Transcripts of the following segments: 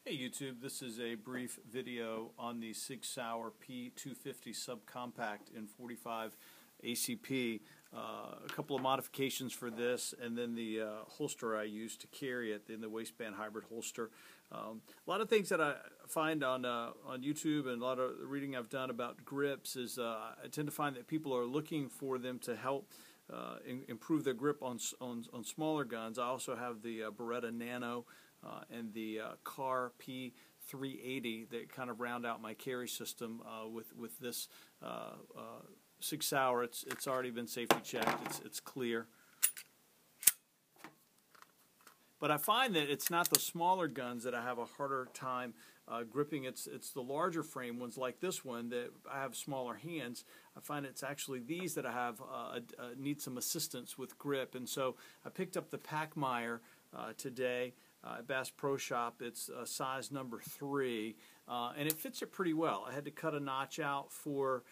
Hey YouTube, this is a brief video on the Sauer P250 Subcompact in 45 ACP. A couple of modifications for this, and then the holster I use to carry it in the waistband hybrid holster. A lot of things that I find on YouTube and a lot of reading I've done about grips is I tend to find that people are looking for them to help improve their grip on smaller guns. I also have the Beretta Nano and the Car P380 that kind of round out my carry system with this Sauer. It's already been safety checked. It's clear. But I find that it's not the smaller guns that I have a harder time gripping. It's the larger frame ones like this one that I have smaller hands. I find it's actually these that I have need some assistance with grip. And so I picked up the Pachmayr today at Bass Pro Shop. It's size number 3, and it fits it pretty well. I had to cut a notch out for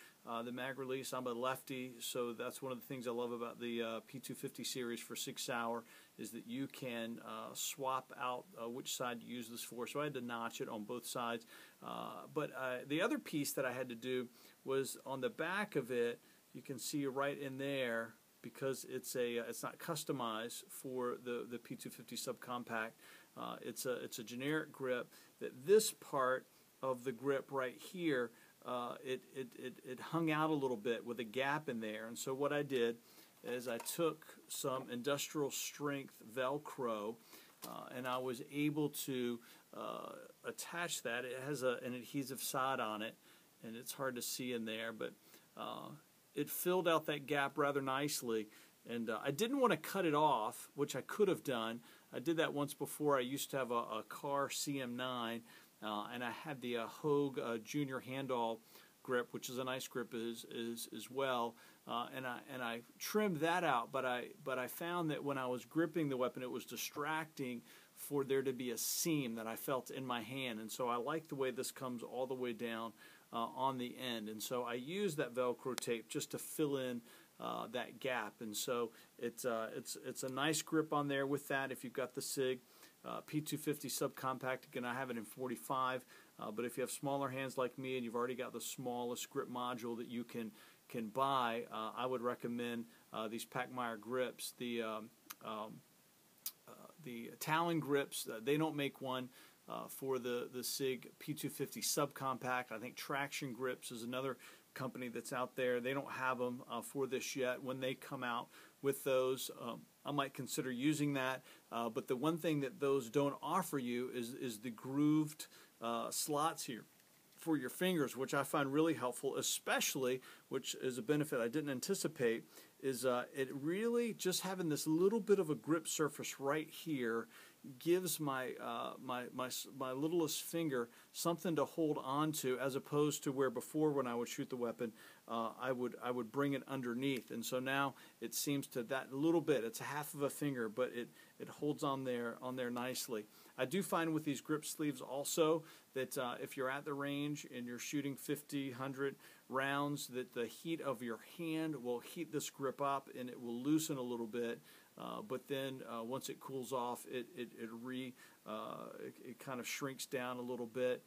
the mag release. I'm a lefty, so that's one of the things I love about the P250 series for Sauer is that you can swap out which side to use this for. So I had to notch it on both sides. But the other piece that I had to do was on the back of it. You can see right in there, because it's not customized for the P250 Subcompact. It's a generic grip. That this part of the grip right here, it hung out a little bit with a gap in there. And so what I did is I took some industrial strength Velcro, and I was able to attach that. It has an adhesive side on it, and it's hard to see in there, but it filled out that gap rather nicely. And I didn't want to cut it off, which I could have done. I did that once before. I used to have a Car CM9, and I had the Hogue Junior Handall grip, which is a nice grip as well. And I trimmed that out, but I found that when I was gripping the weapon, it was distracting for there to be a seam that I felt in my hand. And so I like the way this comes all the way down on the end. And so I used that Velcro tape just to fill in that gap. And so it's a nice grip on there with that. If you've got the SIG P250 Subcompact, again, I have it in 45. But if you have smaller hands like me and you've already got the smallest grip module that you can buy, I would recommend these Pachmayr grips. The Talon grips, they don't make one for the SIG P250 Subcompact. I think Traction Grips is another company that's out there. They don't have them for this yet. When they come out with those, I might consider using that. But the one thing that those don't offer you is the grooved slots here for your fingers, which I find really helpful, especially, which is a benefit I didn't anticipate, is it really just having this little bit of a grip surface right here gives my my littlest finger something to hold on to, as opposed to where before when I would shoot the weapon I would bring it underneath. And so now it seems to that little bit, it's a half of a finger, but it holds on there nicely. I do find with these grip sleeves also that if you're at the range and you're shooting 50, 100 rounds, that the heat of your hand will heat this grip up and it will loosen a little bit. But then once it cools off, it kind of shrinks down a little bit.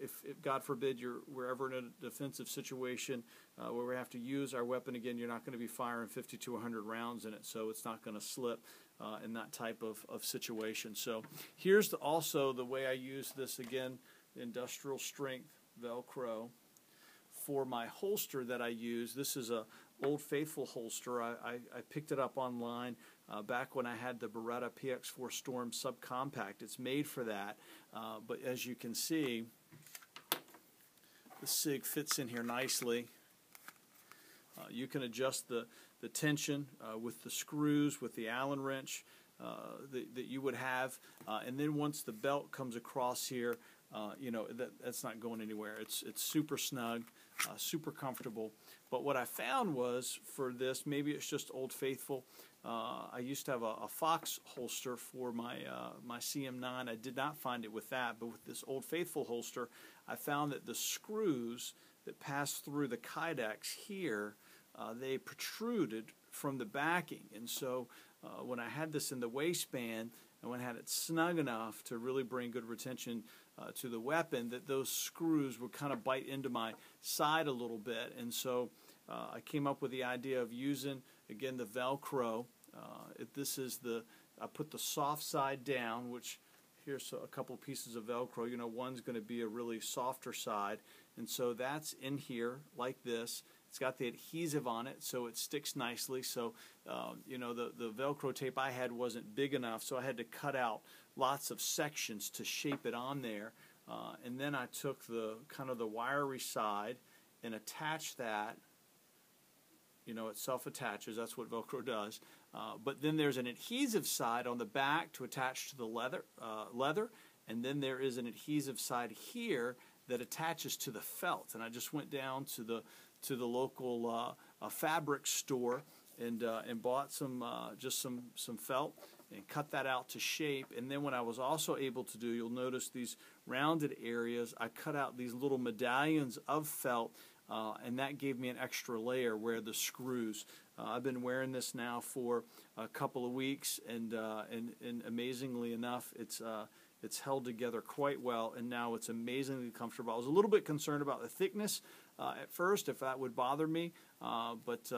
If God forbid we're ever in a defensive situation where we have to use our weapon again, you're not going to be firing 50 to 100 rounds in it, so it's not going to slip in that type of situation. So here's also the way I use this again, the industrial strength Velcro. For my holster that I use, this is a Old Faithful holster. I picked it up online back when I had the Beretta PX4 Storm Subcompact. It's made for that, but as you can see, the SIG fits in here nicely. You can adjust the tension with the screws, with the Allen wrench that you would have, and then once the belt comes across here, you know, that's not going anywhere. It's super snug, super comfortable. But what I found was for this, maybe it's just Old Faithful. I used to have a Fox holster for my my CM9. I did not find it with that, but with this Old Faithful holster, I found that the screws that pass through the Kydex here, they protruded from the backing, and so when I had this in the waistband, I went and had it snug enough to really bring good retention to the weapon, that those screws would kind of bite into my side a little bit. And so I came up with the idea of using, again, the Velcro. I put the soft side down, which here's a couple pieces of Velcro. One's going to be a really softer side, and so that's in here like this. It's got the adhesive on it, so it sticks nicely. So, the Velcro tape I had wasn't big enough, so I had to cut out lots of sections to shape it on there. And then I took the wiry side and attached that. It self-attaches. That's what Velcro does. But then there's an adhesive side on the back to attach to the leather, and then there is an adhesive side here that attaches to the felt. And I just went down to the local fabric store and bought some felt and cut that out to shape. And then what I was also able to do, you'll notice these rounded areas, I cut out these little medallions of felt, and that gave me an extra layer where the screws. I've been wearing this now for a couple of weeks, and amazingly enough, it's held together quite well, and now it's amazingly comfortable. I was a little bit concerned about the thickness at first, if that would bother me, but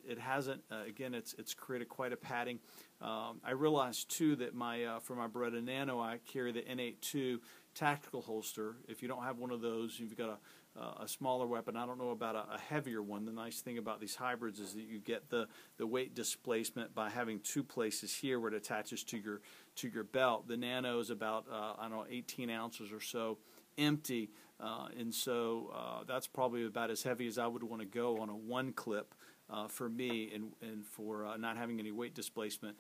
it hasn't. Again, it's created quite a padding. I realized too that for my Beretta Nano, I carry the N82 tactical holster. If you don't have one of those, you've got a smaller weapon. I don't know about a heavier one. The nice thing about these hybrids is that you get the weight displacement by having two places here where it attaches to your belt. The Nano is about 18 ounces or so empty, and so that's probably about as heavy as I would want to go on a one clip for me, and for not having any weight displacement.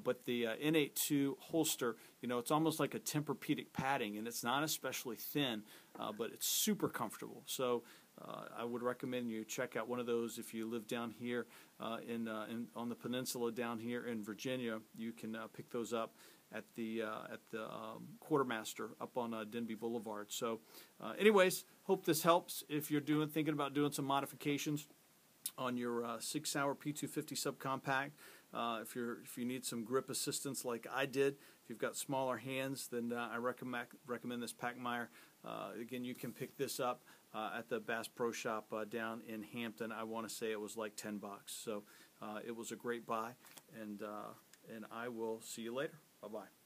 But the N82 holster, it's almost like a Tempur-Pedic padding, and it's not especially thin, but it's super comfortable. So I would recommend you check out one of those if you live down here on the peninsula down here in Virginia. You can pick those up at the Quartermaster up on Denby Boulevard. So anyways, hope this helps if you're thinking about doing some modifications on your Sig Sauer P250 Subcompact. If you need some grip assistance like I did, if you've got smaller hands, then I recommend this Packmeyer. Again, you can pick this up at the Bass Pro Shop down in Hampton. I want to say it was like $10. So it was a great buy, and I will see you later. Bye-bye.